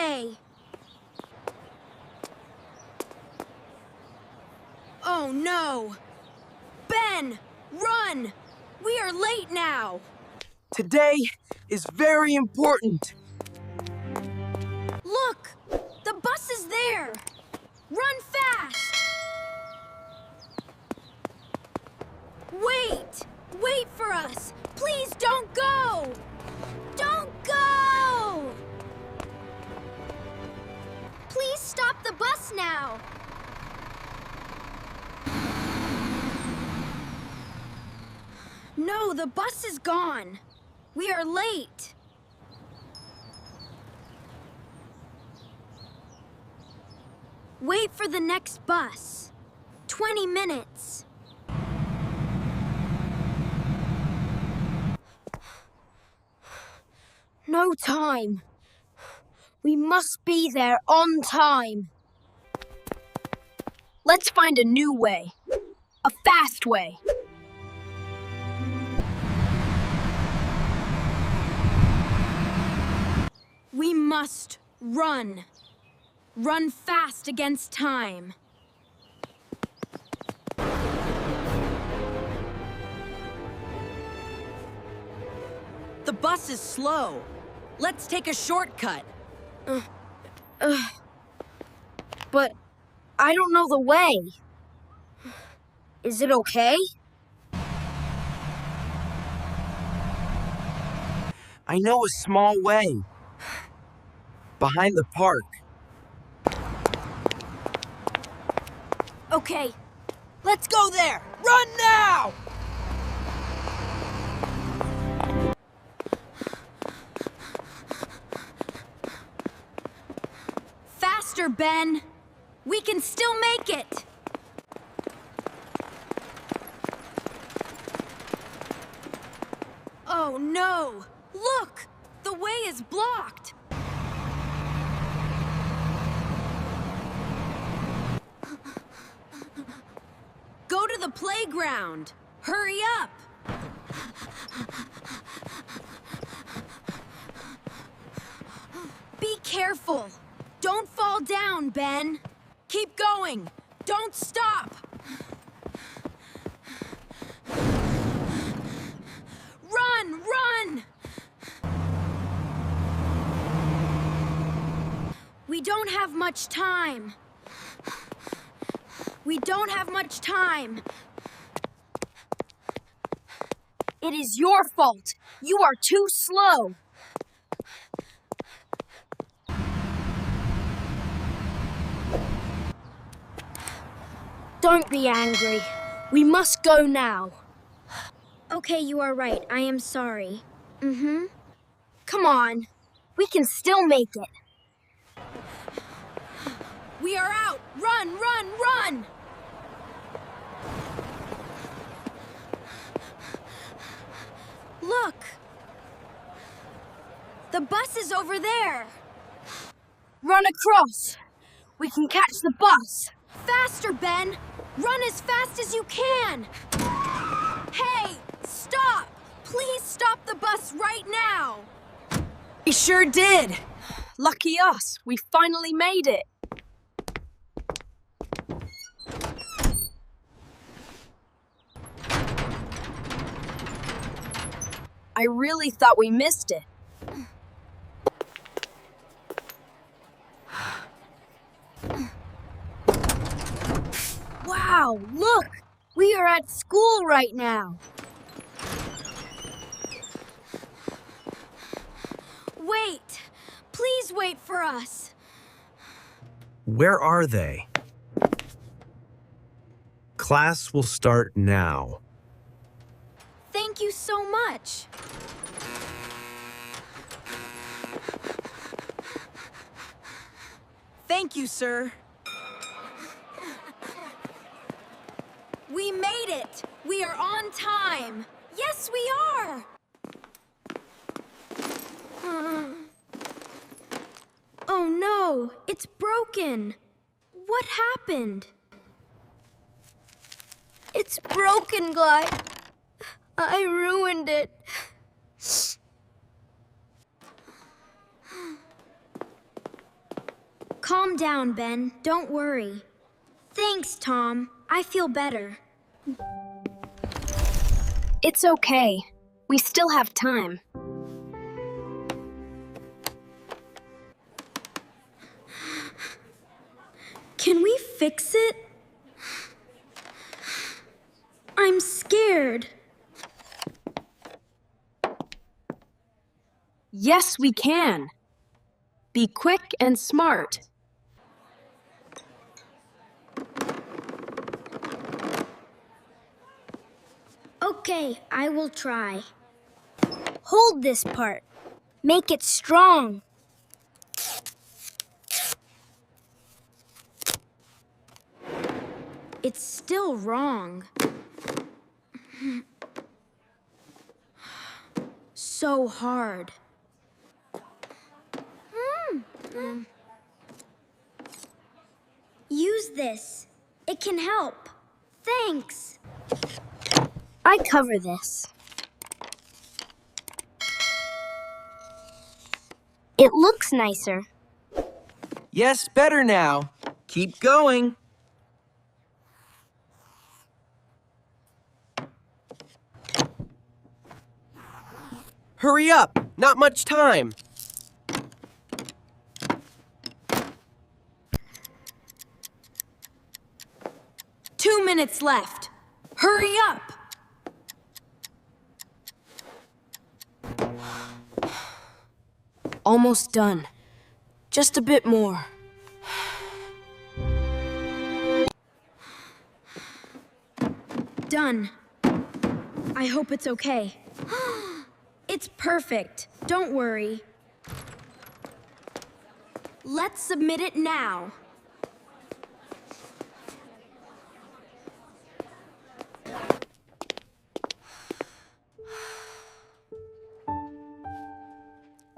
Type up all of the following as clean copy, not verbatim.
day. Oh no! Ben, run! We are late now. Today is very important. Look! The bus is there! Run fast! Wait! Wait for us! Please don't go! Don't go! Please stop the bus now! No, the bus is gone. We are late. Wait for the next bus. 20 minutes. No time. We must be there on time. Let's find a new way. A fast way. We must run. Run fast against time. The bus is slow. Let's take a shortcut. But I don't know the way. Is it okay? I know a small way. Behind the park. Okay. Let's go there! Run now! Faster, Ben. We can still make it. Oh no! Look! The way is blocked. Go to the playground. Hurry up. Be careful. Don't fall down, Ben. Keep going. Don't stop. Run, run! We don't have much time. We don't have much time. It is your fault. You are too slow. Don't be angry. We must go now. Okay, you are right. I am sorry. Come on. We can still make it. We are out! Run, run, run! Look! The bus is over there! Run across! We can catch the bus! Faster, Ben! Run as fast as you can! Hey! Stop! Please stop the bus right now! We sure did. Lucky us, we finally made it. I really thought we missed it. Wow, look! We are at school right now. Wait! Please wait for us. Where are they? Class will start now. Thank you so much. Thank you, sir. We made it! We are on time! Yes, we are! Oh no, it's broken. What happened? It's broken, Glide. I ruined it. Calm down, Ben. Don't worry. Thanks, Tom. I feel better. It's okay. We still have time. Can we fix it? I'm scared. Yes, we can. Be quick and smart. Okay, I will try. Hold this part. Make it strong. It's still wrong. So hard. Use this. It can help. Thanks. I cover this. It looks nicer. Yes, better now. Keep going. Hurry up! Not much time. Two minutes left. Hurry up! Almost done. Just a bit more. Done. I hope it's okay. It's perfect. Don't worry. Let's submit it now.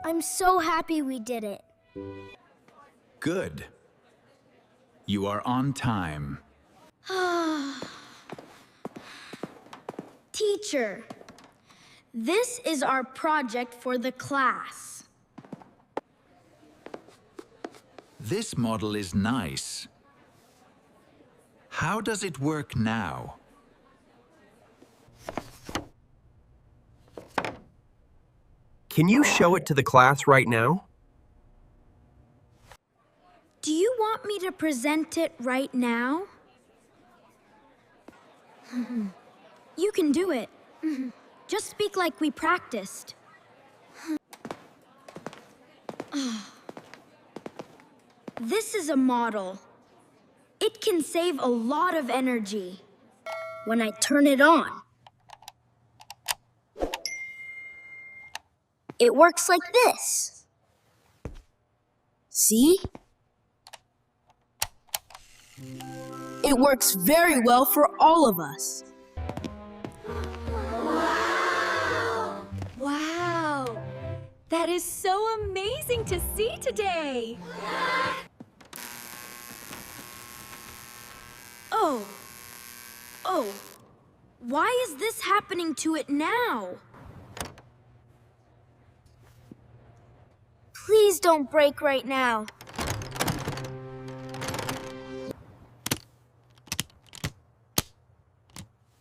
I'm so happy we did it. Good. You are on time. Teacher, this is our project for the class. This model is nice. How does it work now? Can you show it to the class right now? Do you want me to present it right now? You can do it. Just speak like we practiced. This is a model. It can save a lot of energy when I turn it on. It works like this. See? It works very well for all of us. Wow! That is so amazing to see today! Oh, why is this happening to it now? Please don't break right now.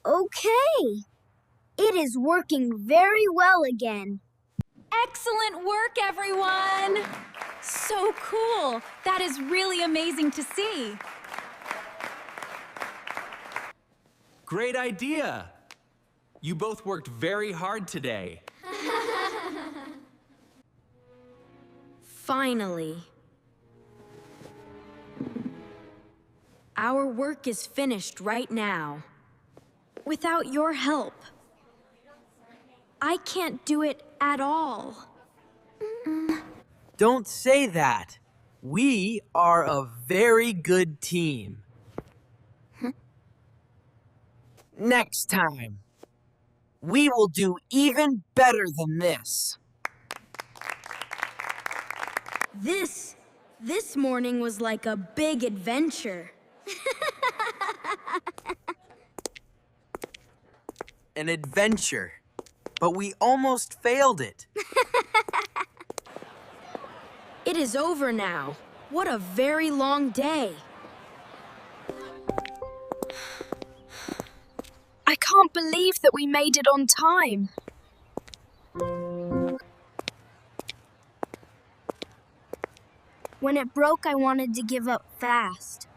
Okay. It is working very well again. Excellent work, everyone! So cool! That is really amazing to see. Great idea! You both worked very hard today. Finally. Our work is finished right now. Without your help, I can't do it at all. Don't say that. We are a very good team. Next time, we will do even better than this. This morning was like a big adventure. An adventure, but we almost failed it. It is over now. What a very long day. I can't believe that we made it on time. When it broke, I wanted to give up fast.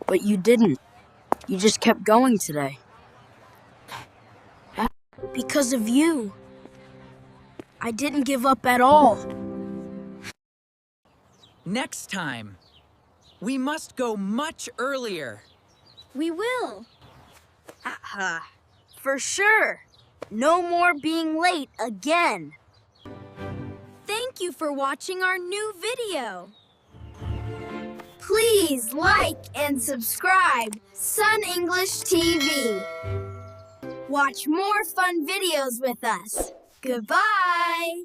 But you didn't. You just kept going today. Because of you. I didn't give up at all. Next time, we must go much earlier. We will. For sure. No more being late again. Thank you for watching our new video. Please like and subscribe Sun English TV. Watch more fun videos with us. Goodbye.